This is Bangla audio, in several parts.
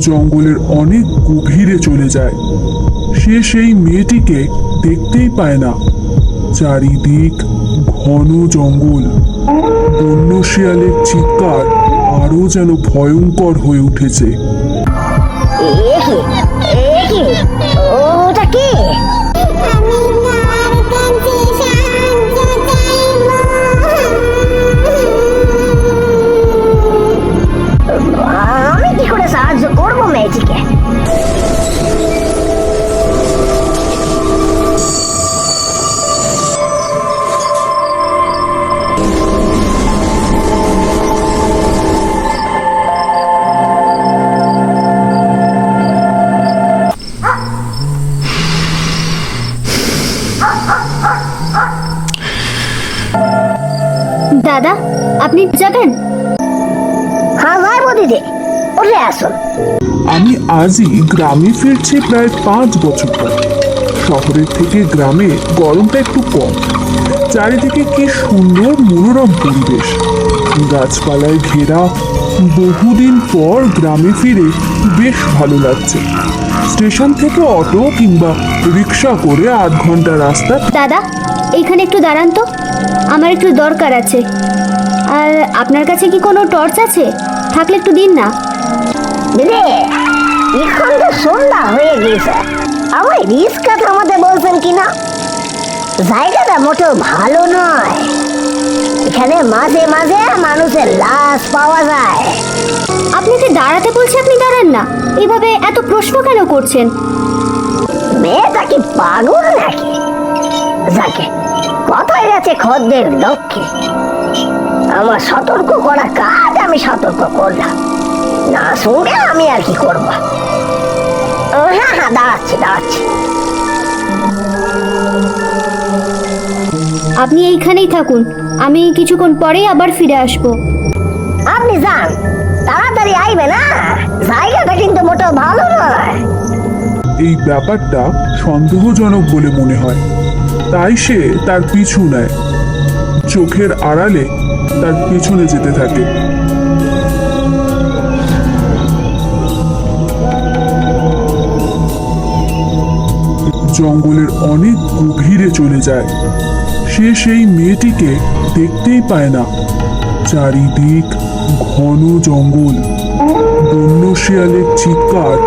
জঙ্গলের অনেক গভীরে চলে যায়। সে সেই মেয়েটিকে দেখতেই পায় না। চারিদিক ঘন জঙ্গল। বন্য শিয়ালের চিৎকার আরো যেন ভয়ঙ্কর হয়ে উঠেছে। ওটা কে? আমি কি করে সাহায্য করবো মেয়েটিকে? দাদা, আপনি যাবেন? হ্যাঁ যাবো দিদি, উঠে আসুন। আমি আজই গ্রামে ফিরছি প্রায় 5 বছর পর। শহরের থেকে গ্রামে গরমটা একটু কম। চারিদিকে কি সুন্দর মনোরম পরিবেশ, গাছপালায় ঘেরা। বহুদিন পর গ্রামে ফিরে বেশ ভালো লাগছে। স্টেশন থেকে অটো কিংবা রিক্সা করে 8 ঘন্টা রাস্তা। দাদা, এইখানে একটু দাঁড়ান তো, আমার একটু দরকার আছে। আর আপনার কাছে কি কোনো টর্চ আছে? থাকলে একটু দিন না। দিদি, এখন তো সন্ধ্যা হয়ে গেছে, আমার রিস্কা থামাতে বলছেন কিনা? জায়গাটা মোটেও ভালো নয়। এখানে মাঝে মাঝে মানুষের লাশ পাওয়া যায়। আপনাকে দাঁড়াতে বলছি, আপনি দাঁড়ান না। এভাবে এত প্রশ্ন কেন করছেন? মেয়েটা কি পাগল নাকি? যাকে কথায় গেছে খদ্দের লক্ষ্যে। আমার সতর্ক করা কাজ আমি সতর্ক করলাম, না শুনে আমি আর কি করবো? হ্যাঁ হ্যাঁ, দাঁড়াচ্ছি। আপনি এইখানেই থাকুন, আমি কিছুক্ষণ পরেই আবার ফিরে আসবো। আপনি যান, তাড়াতাড়ি আইবে না, জায়গাটা কিন্তু মোটেও ভালো নয়। এই ব্যাপারটা সন্দেহজনক বলে মনে হয়, তাই সে তার পিছু নেয়। চোখের আড়ালে তার পিছনে যেতে থাকে। জঙ্গলের অনেক গভীরে চলে যায়। সে সেই মেয়েটিকে দেখতেই পায় না। চারিদিক ঘন জঙ্গল। বন্য শিয়ালের চিৎকার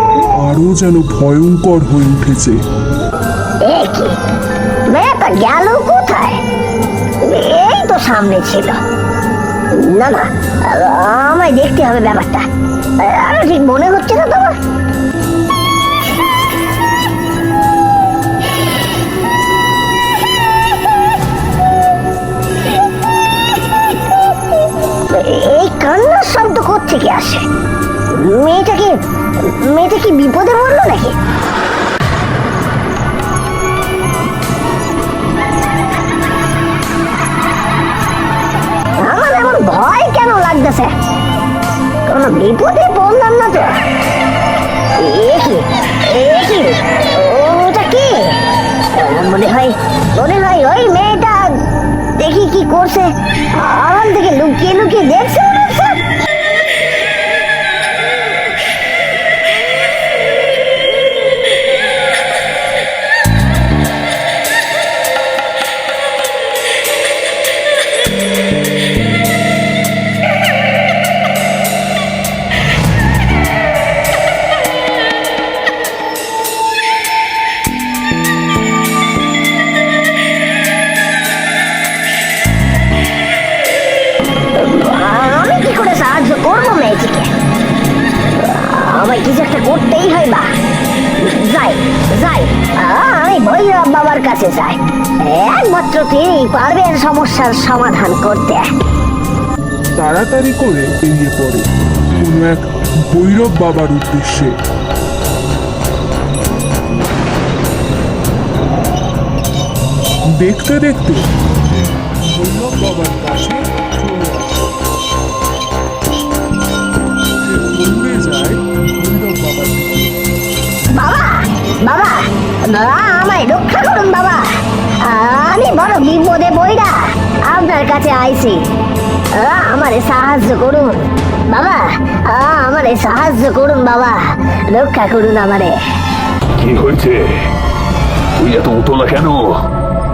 আরো যেন ভয়ঙ্কর হয়ে উঠেছে। মেয়েটা গেল কোথায়? এই তো সামনে ছিল। না না, আমায় দেখতে হবে ব্যাপারটা। আরে ঠিক মনে হচ্ছে না তোমার? এই কান্নার শব্দ কোত্থেকে আসে? মেয়েটা কি বিপদে পড়লো নাকি? আমার এমন ভয় কেন লাগতেছে? কোনো বিপদে পড়লাম না তো? ওটা কি? মনে হয় ওই মেয়েটা। দেখি কি করছে, আড়াল থেকে লুকিয়ে লুকিয়ে দেখছে। আমায় কিছু একটা করতেই হয়। বা যাই, আমি ভৈরব বাবার কাছে যাই। একমাত্র তিনি পারবেন সমস্যার সমাধান করতে। তাড়াতাড়ি করে বেরিয়ে পড়ে কোনো এক ভৈরব বাবার উদ্দেশ্যে। দেখতে দেখতে ভৈরব বাবার কাছে চলে আসে। দৌড়ে যায় ভৈরব বাবার দিকে। বাবা, আমায় রক্ষা করুন বাবা, আমি বড় বিপদে পড়া আপনার কাছে আইছি। আমারে সাহায্য করুন বাবা, আমারে সাহায্য করুন বাবা, রক্ষা করুন আমারে। কি হয়েছে? তুই এত উতলা কেন?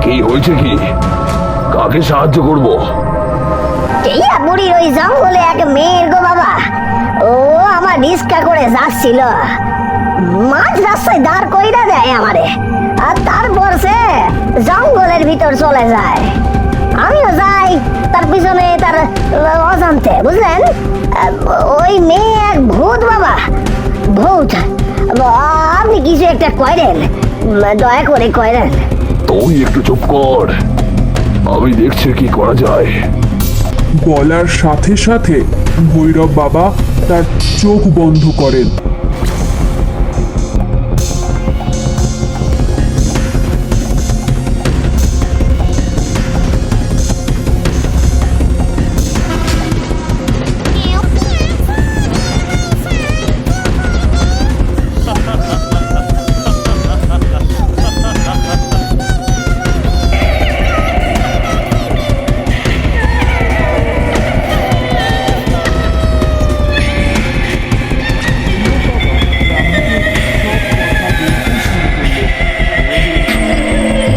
কি হয়েছে? কি কাকে সাহায্য করব? টেইয়া বুড়ির ওই জঙ্গলে এক মেয়ের গো বাবা, ও আমার রিস্কা করে যাচ্ছিল, মাঝ রাস্তায় দাঁড় কইরা দেয় আমারে, আর তারপর সে জঙ্গলের ভিতর চলে যায়। আমিও যাই তার পিছনে, তার অজান্তে, বুঝলেন? ওই মেয়ে এক ভূত বাবা, ভূত। আপনি কিছু একটা করেন, দয়া করে করেন। তুই একটু চুপ কর, আমি দেখছি কি করা যায়। বলার সাথে সাথে ভৈরব বাবা তার চোখ বন্ধ করেন।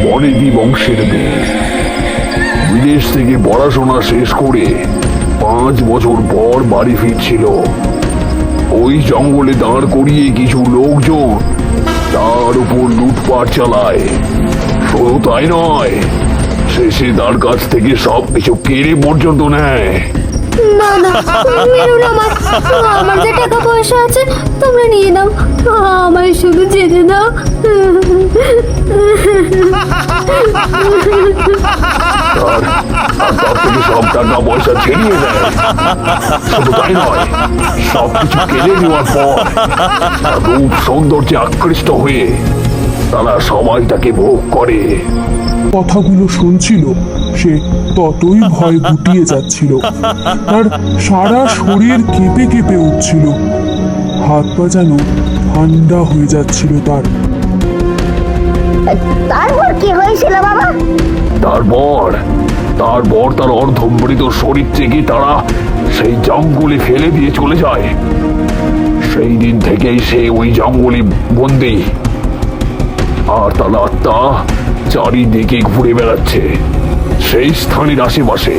বনেদি বংশের মেয়ে, বিদেশ থেকে পড়াশোনা শেষ করে 5 বছর পর বাড়ি ফিরছিল। ওই জঙ্গলে দাঁড় করিয়ে কিছু লোকজন তার উপর লুটপাট চালায়। শুধু তাই নয়, শেষে তার কাছ থেকে সবকিছু কেড়ে পর্যন্ত নেয়। না না, মেরো না আমার, আমার যে টাকা পয়সা আছে তোমরা নিয়ে নাও, আমায় শুধু যেতে দাও। আর তার থেকে সব টাকা পয়সা ছিনিয়ে নেয়। শুধু তাই নয়, সবকিছু কেড়ে নেওয়ার পর তার রূপ সৌন্দর্যে আকৃষ্ট হয়ে তারা সবাই তাকে ভোগ করে। কথাগুলো শুনছিল, সে ততই ভয় গুটিয়ে যাচ্ছিল। তার সারা শরীর কেঁপে কেঁপে উঠছিল, হাত পা যেন ঠান্ডা হয়ে যাচ্ছিল তার। তারপর কি হয়েছিল বাবা? তারপর তার অর্ধমৃত শরীর থেকে তারা সেই জঙ্গলে ফেলে দিয়ে চলে যায়। সেই দিন থেকেই সে ওই জঙ্গলে বন্দী, আর তার আত্মা চারিদিকে ঘুরে বেড়াচ্ছে সেই স্থানের আশেপাশে।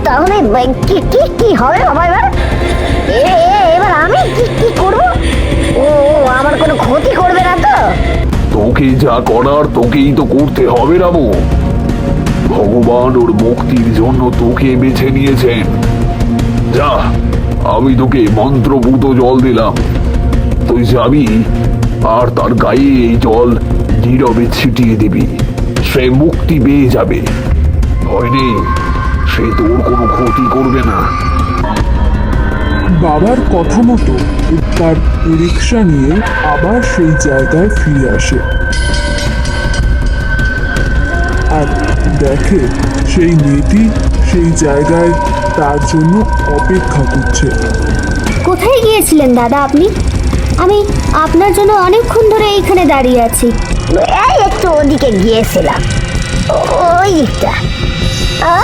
তাহলে কি কি কি হবে বাবা এবার? এবার আমি কি কি করব? ও আমার কোনো ক্ষতি করবে না তো? তোকে যা করার তোকেই তো করতে হবে রামু। ভগবান ওর মুক্তির জন্য তোকে বেছে নিয়েছেন। যা, আমি তোকে মন্ত্রপুত জল দিলাম, তুই যাবি আর তার গায়ে এই জল নীরবে ছিটিয়ে দিবি। সে মুক্তি পেয়ে যাবে, ভয় নেই, সে তোর কোনো ক্ষতি করবে না। বাবার কথা মতো তার রিক্সা নিয়ে আবার সেই জায়গায় ফিরে আসে, আর দেখে সেই মেয়েটি সেই জায়গায় তার জন্য অপেক্ষা করছে। কোথায় গিয়েছিলেন দাদা আপনি? আমি আপনার জন্য অনেকক্ষণ ধরে এইখানে দাঁড়িয়ে আছি। এই একটু ওদিকে গিয়েছিলাম, ওই দিকটা।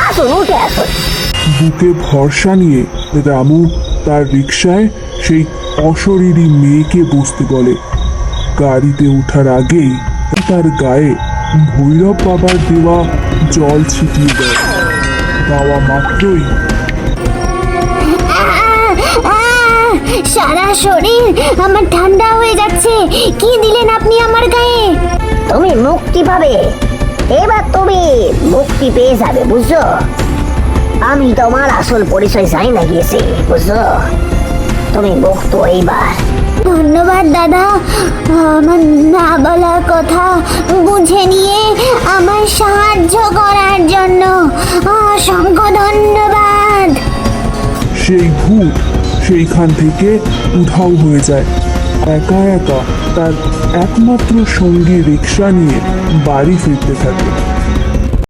আসুন, উঠে আসুন। বুকে ভরসা নিয়ে রামু তার রিক্সায় সেই অশরীরী মেয়েকে বসতে বলে। গাড়িতে ওঠার আগেই তার গায়ে ভৈরব বাবার দেওয়া জল ছিটিয়ে দেয়। দেওয়া মাত্রই সারা শরীর আমার ঠান্ডা হয়ে যাচ্ছে। কি দিলেন আপনি আমার গায়ে? তুমি মুক্তি পাবে, এবার তুমি মুক্তি পেয়ে যাবে, বুঝছো? আমি তোমার আসল পরিচয় জানি না গিয়েছি, বুঝছো? তুমি মুক্ত এইবার। ধন্যবাদ দাদা, আমার না বলা কথা বুঝে নিয়ে আমায় সাহায্য করার জন্য অসংখ্য ধন্যবাদ। সেই ভূত সেইখান থেকে উধাও হয়ে যায়। একা একা তার একমাত্র সঙ্গী রিক্সা নিয়ে বাড়ি ফিরতে থাকে।